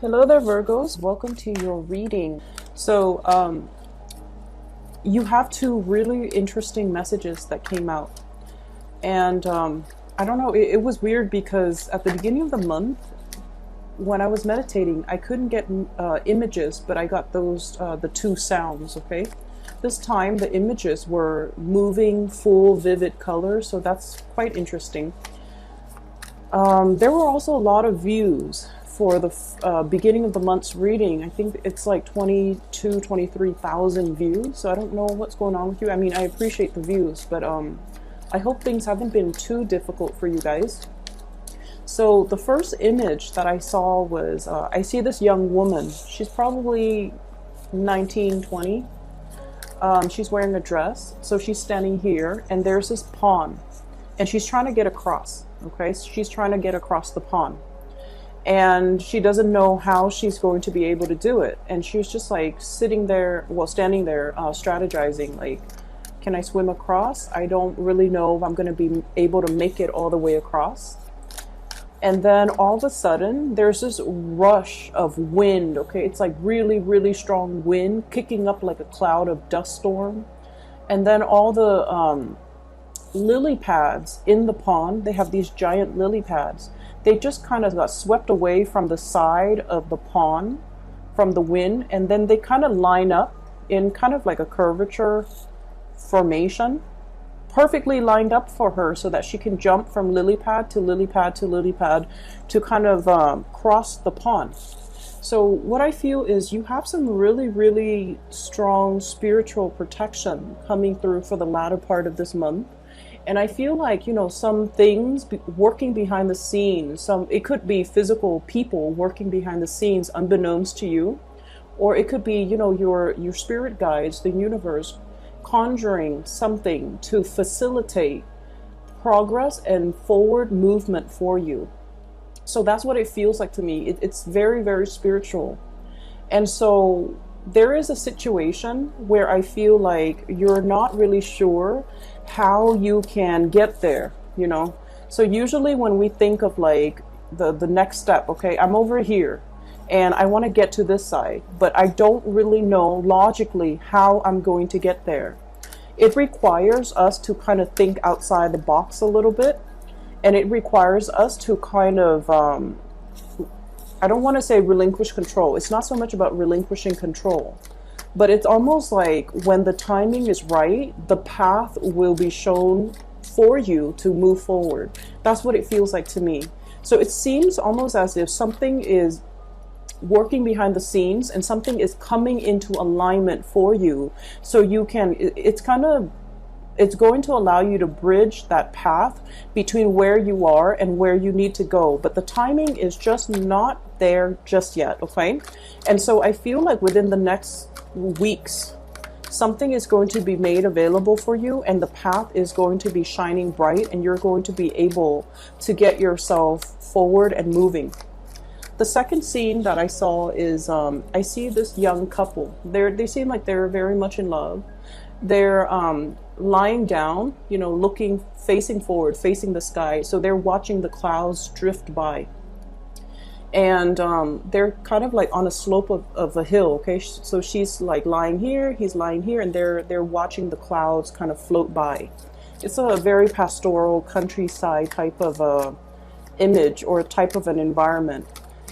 Hello there, Virgos. Welcome to your reading. So, you have two really interesting messages that came out. And I don't know, it was weird because at the beginning of the month, when I was meditating, I couldn't get images, but I got those, the two sounds, okay? This time, the images were moving, full, vivid colors, so that's quite interesting. There were also a lot of views for the beginning of the month's reading. I think it's like 23,000 views. So I don't know what's going on with you. I mean, I appreciate the views, but I hope things haven't been too difficult for you guys. So the first image that I saw was, I see this young woman. She's probably 19, 20. She's wearing a dress. So she's standing here and there's this pond and she's trying to get across. Okay, so she's trying to get across the pond. And she doesn't know how she's going to be able to do it. And she's just like sitting there, well, standing there, strategizing, like, can I swim across? I don't really know if I'm going to be able to make it all the way across. And then all of a sudden, there's this rush of wind, okay? It's like really, really strong wind kicking up like a cloud of dust storm. And then all the lily pads in the pond, they have these giant lily pads. They just kind of got swept away from the side of the pond from the wind, and then they kind of line up in kind of like a curvature formation, perfectly lined up for her so that she can jump from lily pad to lily pad to lily pad to kind of cross the pond. So what I feel is you have some really, really strong spiritual protection coming through for the latter part of this month. And I feel like, you know, some things working behind the scenes, it could be physical people working behind the scenes unbeknownst to you, or it could be, you know, your spirit guides, the universe, conjuring something to facilitate progress and forward movement for you. So that's what it feels like to me. It's very, very spiritual. And so there is a situation where I feel like you're not really sure how you can get there, you know. So usually when we think of like the next step, okay, I'm over here and I want to get to this side, but I don't really know logically how I'm going to get there. It requires us to kind of think outside the box a little bit, and it requires us to kind of I don't want to say relinquish control. It's not so much about relinquishing control, but it's almost like when the timing is right, the path will be shown for you to move forward. That's what it feels like to me. So it seems almost as if something is working behind the scenes and something is coming into alignment for you. So you can, it's going to allow you to bridge that path between where you are and where you need to go. But the timing is just not there just yet, okay? And so I feel like within the next weeks, something is going to be made available for you and the path is going to be shining bright and you're going to be able to get yourself forward and moving. The second scene that I saw is, I see this young couple. They seem like they're very much in love. They're lying down, you know, looking, facing forward, facing the sky. So they're watching the clouds drift by. And they're kind of like on a slope of a hill, okay? So she's like lying here, he's lying here, and they're watching the clouds kind of float by. It's a very pastoral countryside type of image or type of an environment.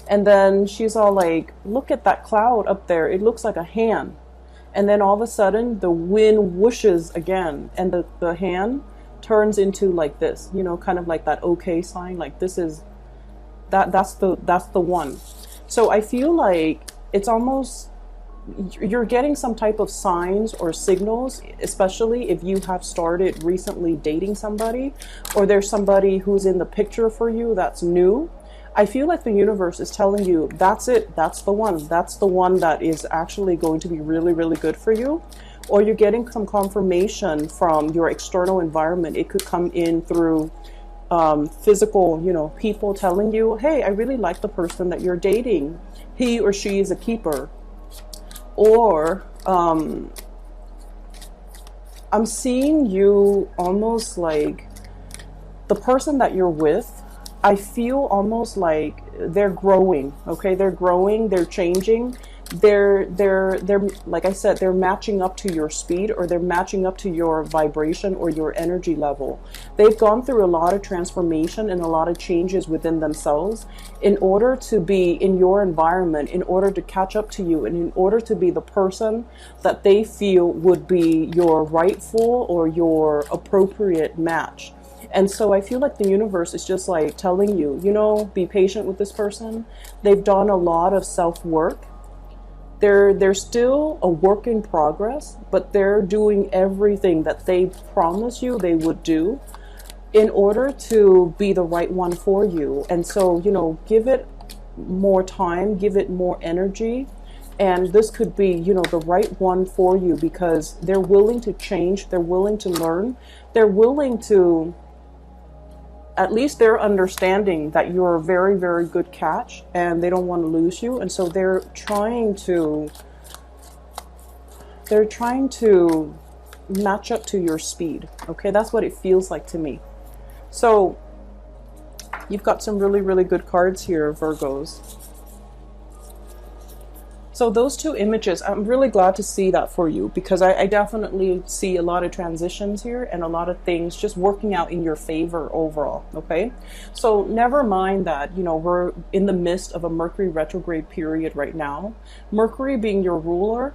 And then she's all like, look at that cloud up there. It looks like a hand. And then all of a sudden the wind whooshes again and the hand turns into like this, you know, kind of like that okay sign, like this is, that's the one. So I feel like it's almost, you're getting some type of signs or signals, especially if you have started recently dating somebody or there's somebody who's in the picture for you that's new. I feel like the universe is telling you, that's it, that's the one that is actually going to be really, really good for you. Or you're getting some confirmation from your external environment. It could come in through physical, you know, people telling you, hey, I really like the person that you're dating. He or she is a keeper. Or I'm seeing you almost like the person that you're with, I feel almost like they're growing, okay? They're growing, they're changing. They're like I said, they're matching up to your speed, or they're matching up to your vibration or your energy level. They've gone through a lot of transformation and a lot of changes within themselves in order to be in your environment, in order to catch up to you, and in order to be the person that they feel would be your rightful or your appropriate match. And so I feel like the universe is just like telling you, you know, be patient with this person. They've done a lot of self-work. They're still a work in progress, but they're doing everything that they promised you they would do in order to be the right one for you. And so, you know, give it more time, give it more energy. And this could be, you know, the right one for you, because they're willing to change. They're willing to learn. They're willing to, at least they're understanding that you're a very, very good catch and they don't want to lose you. And so they're trying to match up to your speed. Okay, that's what it feels like to me. So you've got some really, really good cards here, Virgos. So those two images, I'm really glad to see that for you, because I definitely see a lot of transitions here and a lot of things just working out in your favor overall, okay? So never mind that, you know, we're in the midst of a Mercury retrograde period right now. Mercury being your ruler,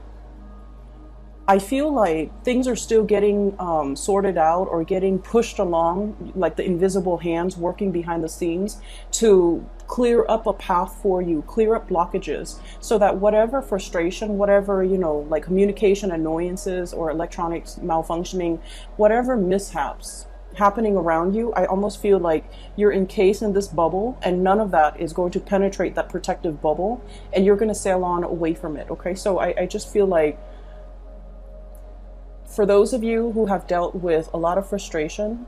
I feel like things are still getting sorted out or getting pushed along, like the invisible hands working behind the scenes to clear up a path for you, clear up blockages, so that whatever frustration, whatever, you know, like communication annoyances or electronics malfunctioning, whatever mishaps happening around you, I almost feel like you're encased in this bubble and none of that is going to penetrate that protective bubble and you're going to sail on away from it, okay? So I just feel like for those of you who have dealt with a lot of frustration,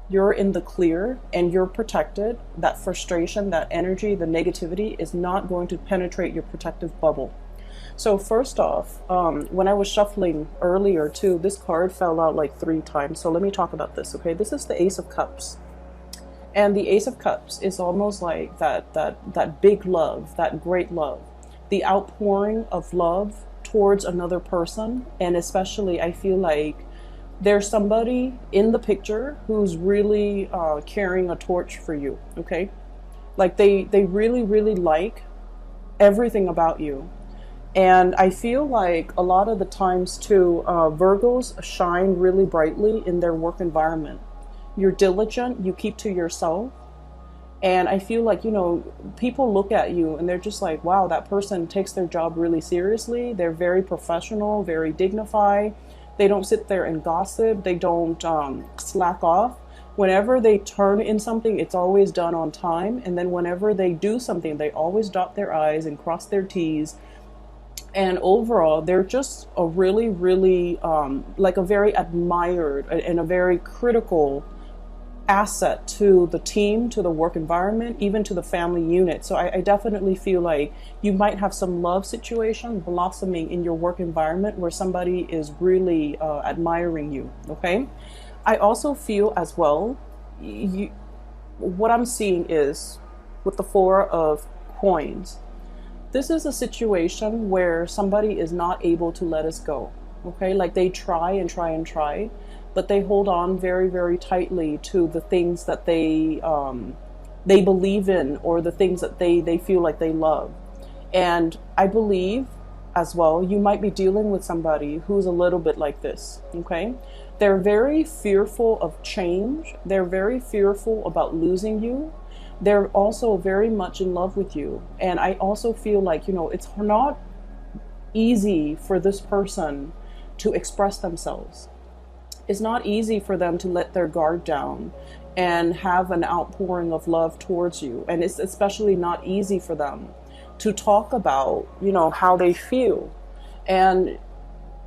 you're in the clear and you're protected. That frustration, that energy, the negativity is not going to penetrate your protective bubble. So first off, when I was shuffling earlier too, this card fell out like 3 times. So let me talk about this, okay? This is the Ace of Cups. And the Ace of Cups is almost like that big love, that great love, the outpouring of love towards another person. And especially I feel like there's somebody in the picture who's really carrying a torch for you, okay? Like they really, really like everything about you. And I feel like a lot of the times too, Virgos shine really brightly in their work environment. You're diligent, you keep to yourself. And I feel like, you know, people look at you and they're just like, wow, that person takes their job really seriously. They're very professional, very dignified. They don't sit there and gossip. They don't slack off. Whenever they turn in something, it's always done on time. And then whenever they do something, they always dot their I's and cross their T's. And overall, they're just a really, really, like a very admired and a very critical asset to the team, to the work environment, even to the family unit. So I definitely feel like you might have some love situation blossoming in your work environment where somebody is really admiring you, okay? I also feel as well, what I'm seeing is with the 4 of coins, this is a situation where somebody is not able to let us go, okay? Like they try and try and try, but they hold on very, very tightly to the things that they believe in, or the things that they feel like they love. And I believe as well, you might be dealing with somebody who's a little bit like this, okay? They're very fearful of change. They're very fearful about losing you. They're also very much in love with you. And I also feel like, you know, it's not easy for this person to express themselves. It's not easy for them to let their guard down and have an outpouring of love towards you. And it's especially not easy for them to talk about, you know, how they feel. And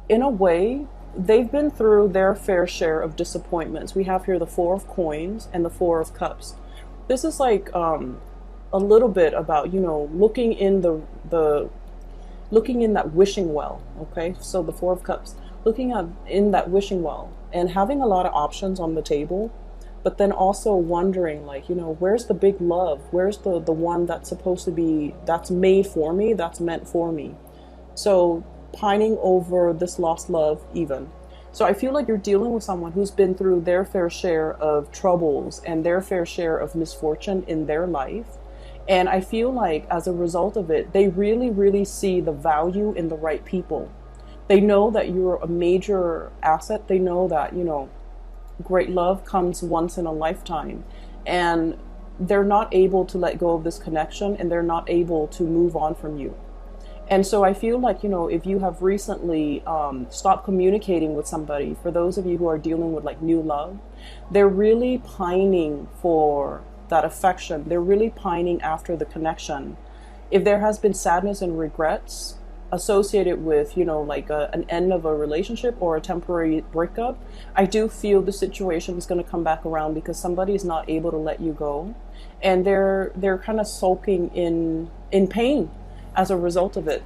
in a way, they've been through their fair share of disappointments. We have here the 4 of coins and the 4 of cups. This is like a little bit about, you know, looking in looking in that wishing well, okay? So the 4 of cups, looking in that wishing well and having a lot of options on the table, but then also wondering, like, you know, where's the big love? Where's the one that's supposed to be, that's made for me, that's meant for me? So pining over this lost love even. So I feel like you're dealing with someone who's been through their fair share of troubles and their fair share of misfortune in their life. And I feel like as a result of it, they really, really see the value in the right people. They know that you're a major asset. They know that, you know, great love comes once in a lifetime. And they're not able to let go of this connection, and they're not able to move on from you. And so I feel like, you know, if you have recently stopped communicating with somebody, for those of you who are dealing with like new love, they're really pining for that affection. They're really pining after the connection. If there has been sadness and regrets associated with, you know, like an end of a relationship or a temporary breakup, I do feel the situation is going to come back around, because somebody is not able to let you go, and they're kind of sulking in pain as a result of it.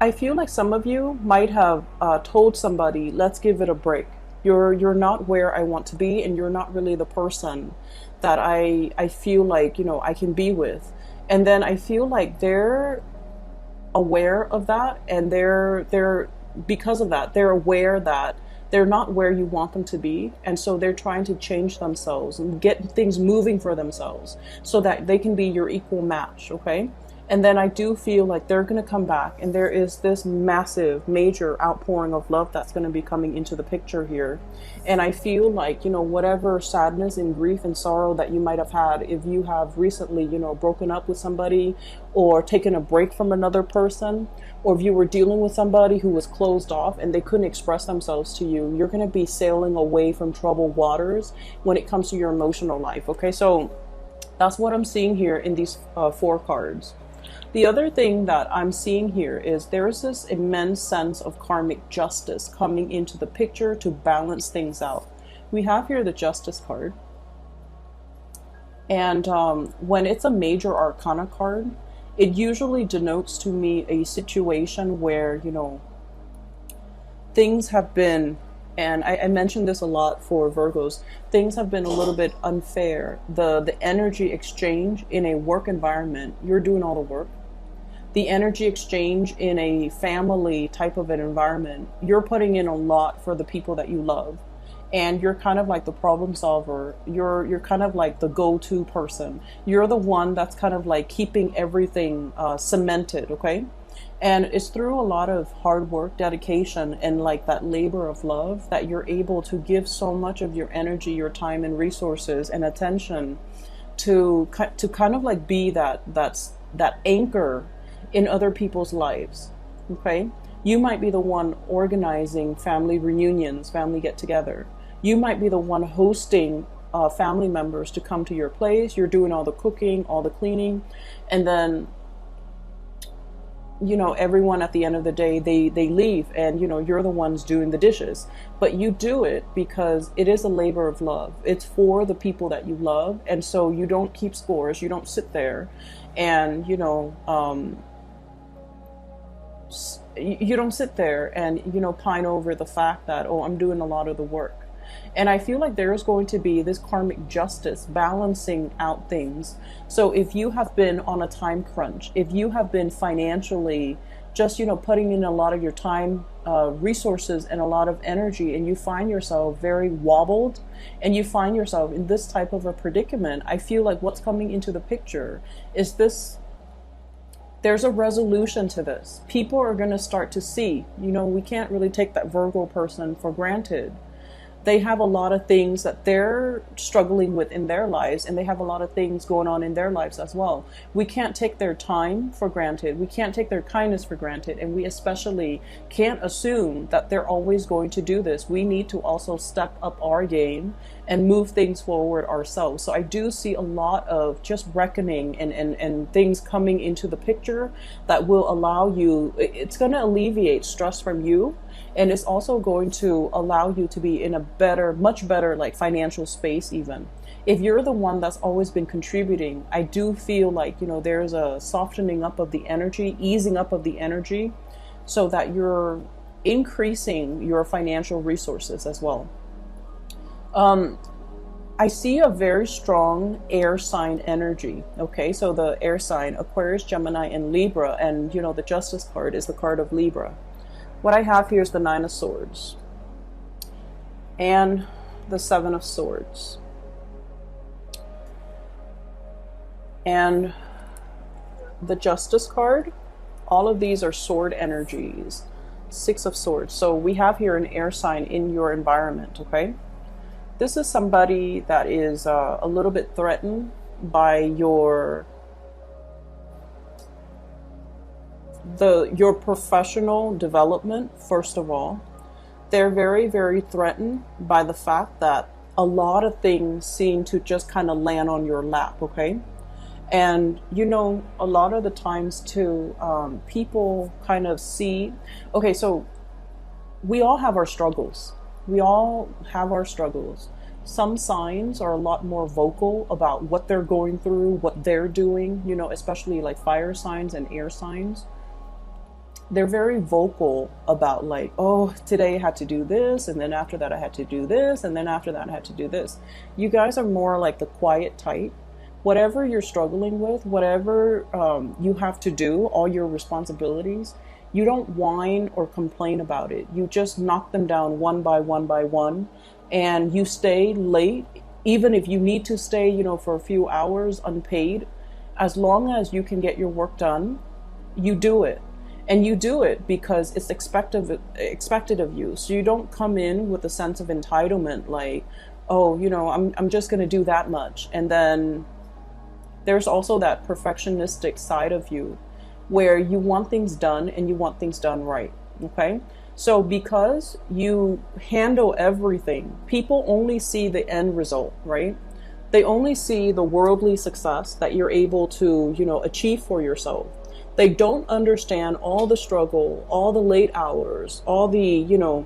I feel like some of you might have told somebody, let's give it a break. You're not where I want to be, and you're not really the person that I feel like, you know, I can be with. And then I feel like they're aware of that, and they're because of that, they're aware that they're not where you want them to be, and so they're trying to change themselves and get things moving for themselves so that they can be your equal match, okay? And then I do feel like they're going to come back, and there is this massive, major outpouring of love that's going to be coming into the picture here. And I feel like, you know, whatever sadness and grief and sorrow that you might have had, if you have recently, you know, broken up with somebody or taken a break from another person, or if you were dealing with somebody who was closed off and they couldn't express themselves to you, you're going to be sailing away from troubled waters when it comes to your emotional life. Okay, so that's what I'm seeing here in these 4 cards. The other thing that I'm seeing here is there is this immense sense of karmic justice coming into the picture to balance things out. We have here the Justice card. And when it's a major arcana card, it usually denotes to me a situation where, you know, things have been, and I mentioned this a lot for Virgos, things have been a little bit unfair. The energy exchange in a work environment, you're doing all the work. The energy exchange in a family type of an environment, you're putting in a lot for the people that you love. And you're kind of like the problem solver. You're kind of like the go-to person. You're the one that's kind of like keeping everything cemented, okay? And it's through a lot of hard work, dedication, and like that labor of love that you're able to give so much of your energy, your time and resources and attention to kind of like be that anchor in other people's lives, okay? You might be the one organizing family reunions, family get-together. You might be the one hosting family members to come to your place. You're doing all the cooking, all the cleaning, and then, you know, everyone at the end of the day, they leave, and, you know, you're the ones doing the dishes. But you do it because it is a labor of love. It's for the people that you love, and so you don't keep scores. You don't sit there and, you know, you don't sit there and, you know, pine over the fact that, oh, I'm doing a lot of the work. And I feel like there is going to be this karmic justice balancing out things. So if you have been on a time crunch, if you have been financially just, you know, putting in a lot of your time, resources and a lot of energy, and you find yourself very wobbled and you find yourself in this type of a predicament, I feel like what's coming into the picture is this. There's a resolution to this. People are going to start to see, you know, we can't really take that Virgo person for granted. They have a lot of things that they're struggling with in their lives, and they have a lot of things going on in their lives as well. We can't take their time for granted. We can't take their kindness for granted. And we especially can't assume that they're always going to do this. We need to also step up our game and move things forward ourselves. So I do see a lot of just reckoning and things coming into the picture that will allow you, it's going to alleviate stress from you. And it's also going to allow you to be in a better, much better, like financial space even. If you're the one that's always been contributing, I do feel like, you know, there's a softening up of the energy, easing up of the energy, so that you're increasing your financial resources as well. I see a very strong air sign energy. Okay, so the air sign, Aquarius, Gemini, and Libra, and you know, the Justice card is the card of Libra. What I have here is the Nine of Swords and the Seven of Swords. And the Justice card, all of these are sword energies. Six of Swords. So we have here an air sign in your environment, okay? This is somebody that is a little bit threatened by your professional development, first of all. They're very, very threatened by the fact that a lot of things seem to just kind of land on your lap, okay? And, you know, a lot of the times too, people kind of see, okay, so we all have our struggles. We all have our struggles. Some signs are a lot more vocal about what they're going through, what they're doing, you know, especially like fire signs and air signs. They're very vocal about like, oh, today I had to do this, and then after that I had to do this, and then after that I had to do this. You guys are more like the quiet type. Whatever you're struggling with, whatever you have to do, all your responsibilities, you don't whine or complain about it. You just knock them down one by one by one, and you stay late, even if you need to stay, you know, for a few hours unpaid. As long as you can get your work done, you do it. And you do it because it's expected of you. So you don't come in with a sense of entitlement, like, oh, you know, I'm just going to do that much. And then there's also that perfectionistic side of you where you want things done and you want things done right, okay? So because you handle everything, people only see the end result, right? They only see the worldly success that you're able to, you know, achieve for yourself. They don't understand all the struggle, all the late hours, all the, you know,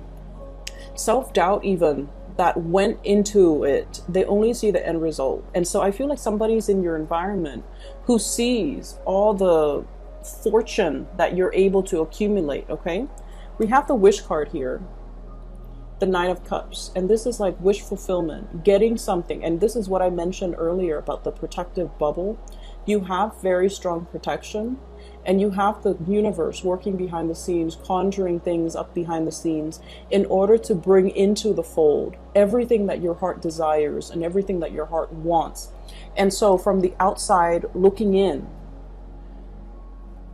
self-doubt even that went into it. They only see the end result. And so I feel like somebody's in your environment who sees all the fortune that you're able to accumulate, okay? We have the wish card here, the Nine of Cups, and this is like wish fulfillment, getting something. And this is what I mentioned earlier about the protective bubble. You have very strong protection, and you have the universe working behind the scenes, conjuring things up behind the scenes in order to bring into the fold everything that your heart desires and everything that your heart wants. And so from the outside looking in,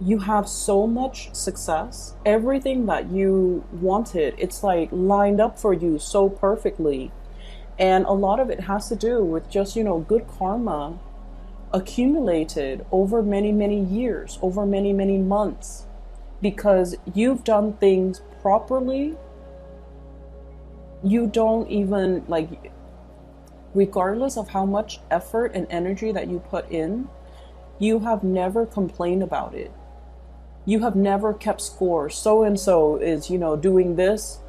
you have so much success. Everything that you wanted, it's like lined up for you so perfectly. And a lot of it has to do with just, you know, good karma accumulated over many, many years, over many, many months, because you've done things properly. You don't even, like, regardless of how much effort and energy that you put in, you have never complained about it. You have never kept score. So and so is, you know, doing this,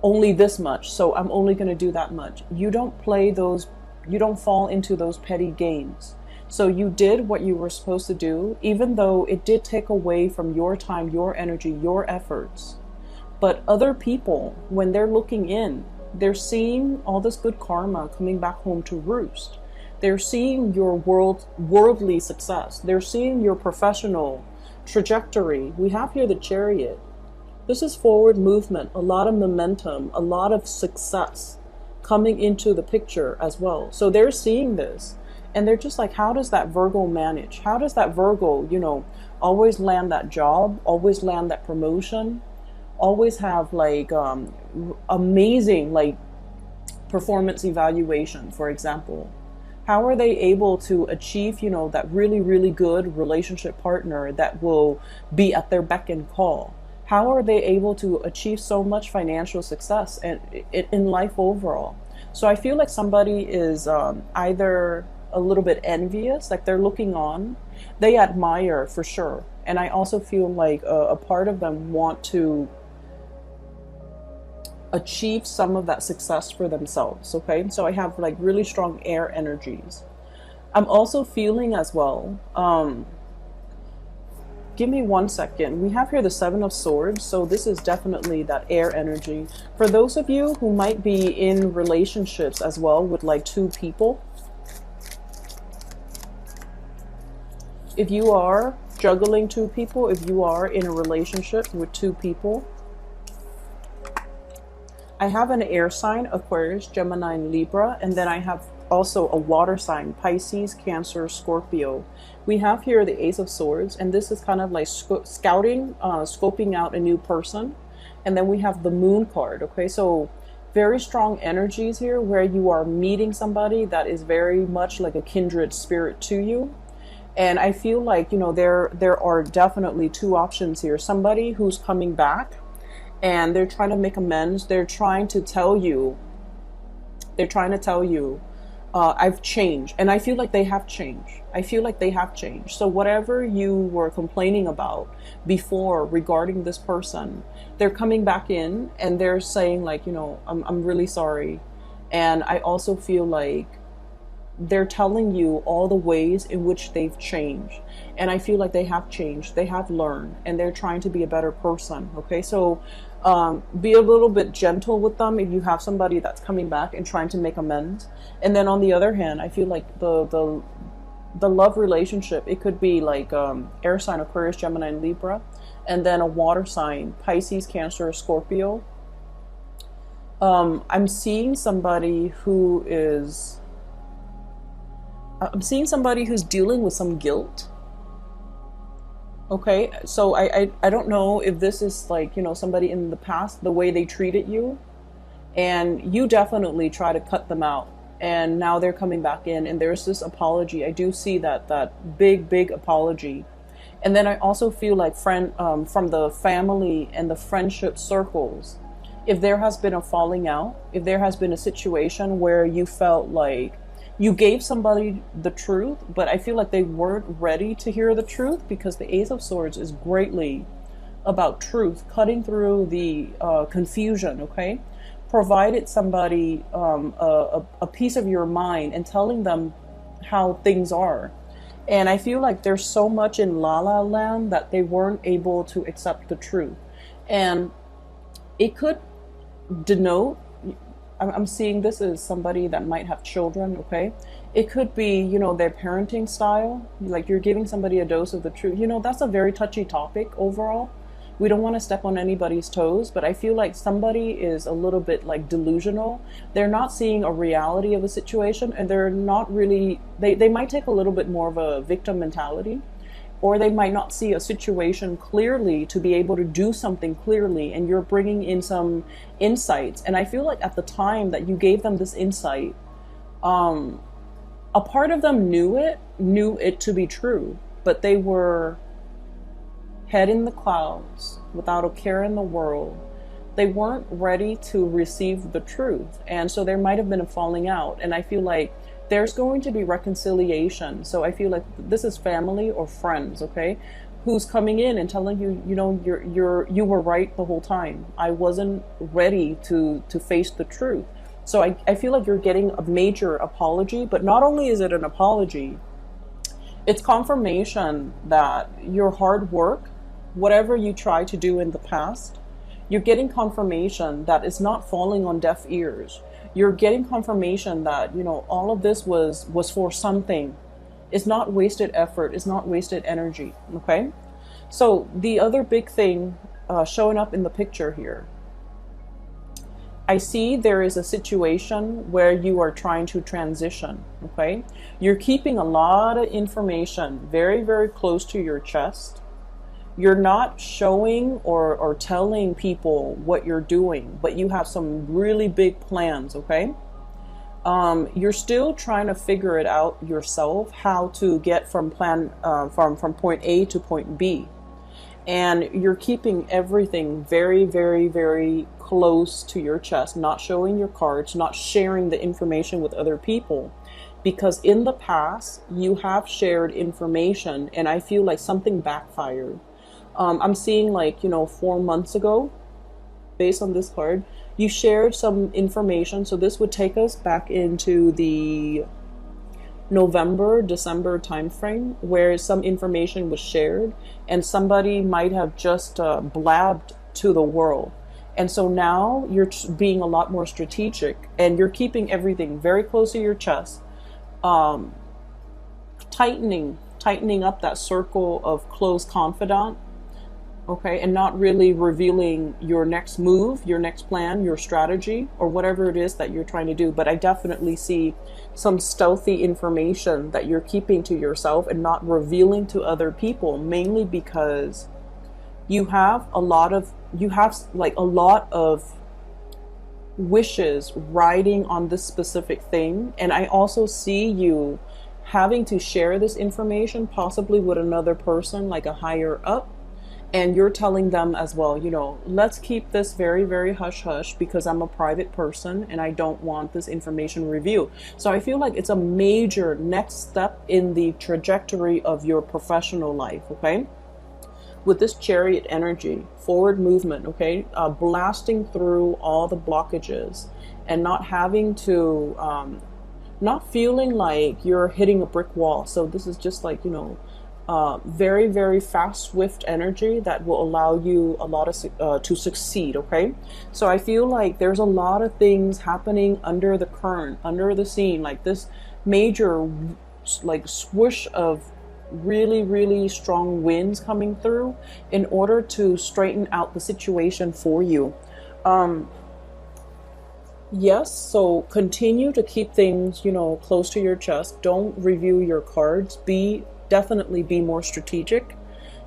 only this much, so I'm only going to do that much. You don't play those, you don't fall into those petty games. So you did what you were supposed to do, even though it did take away from your time, your energy, your efforts. But other people, when they're looking in, they're seeing all this good karma coming back home to roost. They're seeing your worldly success. They're seeing your professional trajectory. We have here the Chariot. This is forward movement, a lot of momentum, a lot of success coming into the picture as well. So they're seeing this. And they're just like, how does that Virgo manage? How does that Virgo, you know, always land that job, always land that promotion, always have like amazing like performance evaluation, for example? How are they able to achieve, you know, that really, really good relationship partner that will be at their beck and call? How are they able to achieve so much financial success and in life overall? So I feel like somebody is either a little bit envious, like they're looking on, they admire for sure. And I also feel like a part of them want to achieve some of that success for themselves, okay? So I have like really strong air energies. I'm also feeling as well, Give me 1 second. We have here the Seven of Swords, so this is definitely that air energy. For those of you who might be in relationships as well with like 2 people, if you are juggling 2 people, if you are in a relationship with 2 people, I have an air sign, Aquarius, Gemini, and Libra, and then I have also a water sign, Pisces, Cancer, Scorpio. We have here the Ace of Swords, and this is kind of like scouting, scoping out a new person. And then we have the Moon card, okay? So very strong energies here where you are meeting somebody that is very much like a kindred spirit to you. And I feel like, you know, there are definitely 2 options here. Somebody who's coming back and they're trying to make amends. They're trying to tell you, I've changed. And I feel like they have changed. I feel like they have changed. So whatever you were complaining about before regarding this person, they're coming back in and they're saying like, you know, I'm really sorry. And I also feel like they're telling you all the ways in which they've changed. And I feel like they have changed. They have learned and they're trying to be a better person. Okay. So be a little bit gentle with them if you have somebody that's coming back and trying to make amends. And then on the other hand, I feel like the love relationship, it could be like air sign, Aquarius, Gemini, and Libra, and then a water sign, Pisces, Cancer, Scorpio. I'm seeing somebody who's dealing with some guilt. Okay, so I don't know if this is like, you know, somebody in the past, the way they treated you, and you definitely try to cut them out, and now they're coming back in, and there's this apology. I do see that big apology. And then I also feel like from the family and the friendship circles, if there has been a falling out, if there has been a situation where you felt like you gave somebody the truth, but I feel like they weren't ready to hear the truth, because the Ace of Swords is greatly about truth, cutting through the confusion, okay? Provided somebody a piece of your mind and telling them how things are. And I feel like there's so much in La La Land that they weren't able to accept the truth. And it could denote, I'm seeing this as somebody that might have children, okay? It could be, you know, their parenting style, like you're giving somebody a dose of the truth. You know, that's a very touchy topic overall. We don't want to step on anybody's toes, but I feel like somebody is a little bit like delusional. They're not seeing a reality of a situation, and they're not really, they might take a little bit more of a victim mentality. Or they might not see a situation clearly to be able to do something clearly, and you're bringing in some insights. And I feel like at the time that you gave them this insight, a part of them knew it to be true, but they were head in the clouds without a care in the world. They weren't ready to receive the truth. And so there might have been a falling out. And I feel like there's going to be reconciliation. So I feel like this is family or friends, okay, who's coming in and telling you, you know, you were right the whole time. I wasn't ready to face the truth. So I feel like you're getting a major apology, but not only is it an apology, it's confirmation that your hard work, whatever you tried to do in the past, you're getting confirmation that it's not falling on deaf ears. You're getting confirmation that, you know, all of this was for something. It's not wasted effort. It's not wasted energy. Okay. So the other big thing showing up in the picture here, I see there is a situation where you are trying to transition. Okay. You're keeping a lot of information very, very close to your chest. You're not showing or telling people what you're doing, but you have some really big plans, okay? You're still trying to figure it out yourself, how to get from from point A to point B. And you're keeping everything very, very, very close to your chest, not showing your cards, not sharing the information with other people. Because in the past, you have shared information, and I feel like something backfired. I'm seeing like, you know, 4 months ago, based on this card, you shared some information. So this would take us back into the November, December timeframe where some information was shared and somebody might have just blabbed to the world. And so now you're being a lot more strategic and you're keeping everything very close to your chest, tightening up that circle of close confidant, okay, and not really revealing your next move, your next plan, your strategy, or whatever it is that you're trying to do. But I definitely see some stealthy information that you're keeping to yourself and not revealing to other people, mainly because you have like a lot of wishes riding on this specific thing. And I also see you having to share this information possibly with another person, like a higher up. And you're telling them as well, you know, let's keep this very, very hush hush because I'm a private person and I don't want this information revealed. So I feel like it's a major next step in the trajectory of your professional life, okay? With this Chariot energy, forward movement, okay? Blasting through all the blockages and not having to, not feeling like you're hitting a brick wall. So this is just like, you know, very, very fast, swift energy that will allow you a lot of to succeed, okay? So I feel like there's a lot of things happening under the current, under the scene, like this major like swoosh of really, really strong winds coming through in order to straighten out the situation for you. Yes, so continue to keep things, you know, close to your chest. Don't review your cards. Definitely be more strategic.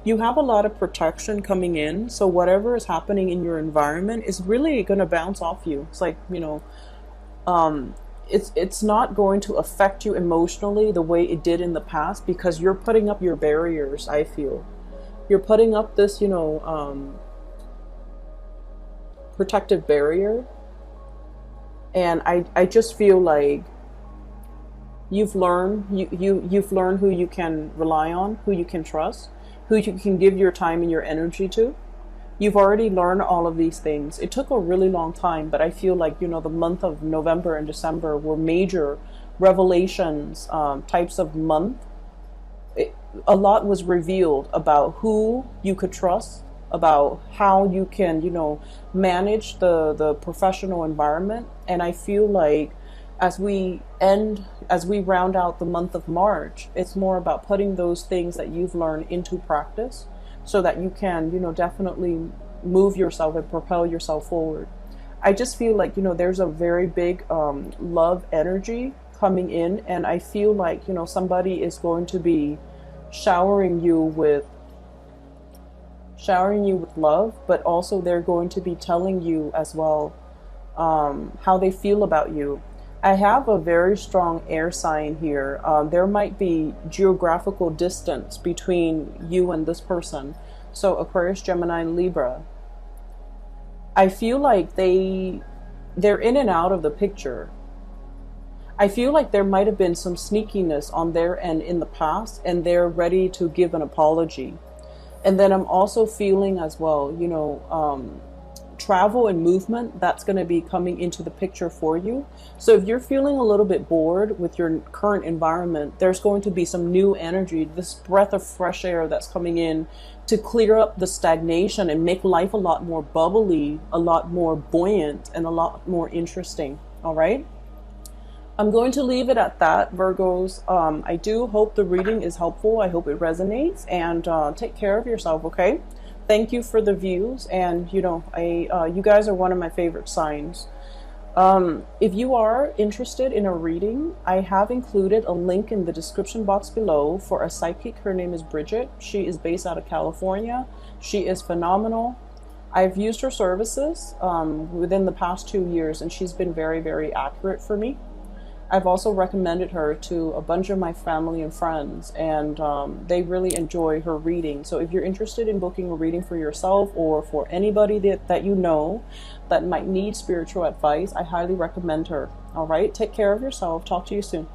You have a lot of protection coming in, so whatever is happening in your environment is really going to bounce off you. It's like, you know, it's not going to affect you emotionally the way it did in the past because you're putting up your barriers. I feel you're putting up this, you know, protective barrier, and I just feel like you've learned who you can rely on, who you can trust, who you can give your time and your energy to. You've already learned all of these things. It took a really long time, but I feel like, you know, the month of November and December were major revelations, types of month. A lot was revealed about who you could trust, about how you can, you know, manage the professional environment. And I feel like as we round out the month of March, it's more about putting those things that you've learned into practice so that you can, you know, definitely move yourself and propel yourself forward. I just feel like, you know, there's a very big love energy coming in, and I feel like, you know, somebody is going to be showering you with love, but also they're going to be telling you as well how they feel about you. I have a very strong air sign here. There might be geographical distance between you and this person. So Aquarius, Gemini, and Libra. I feel like they're in and out of the picture. I feel like there might have been some sneakiness on their end in the past, and they're ready to give an apology. And then I'm also feeling as well, you know, travel and movement that's going to be coming into the picture for you. So if you're feeling a little bit bored with your current environment, there's going to be some new energy, this breath of fresh air that's coming in to clear up the stagnation and make life a lot more bubbly, a lot more buoyant, and a lot more interesting. All right, I'm going to leave it at that, Virgos. I do hope the reading is helpful. I hope it resonates, and take care of yourself, okay? Thank you for the views, and you know, you guys are one of my favorite signs. If you are interested in a reading, I have included a link in the description box below for a psychic. Her name is Bridget. She is based out of California. She is phenomenal. I've used her services within the past 2 years, and she's been very, very accurate for me. I've also recommended her to a bunch of my family and friends, and they really enjoy her reading. So if you're interested in booking a reading for yourself or for anybody that you know that might need spiritual advice, I highly recommend her. All right, take care of yourself. Talk to you soon.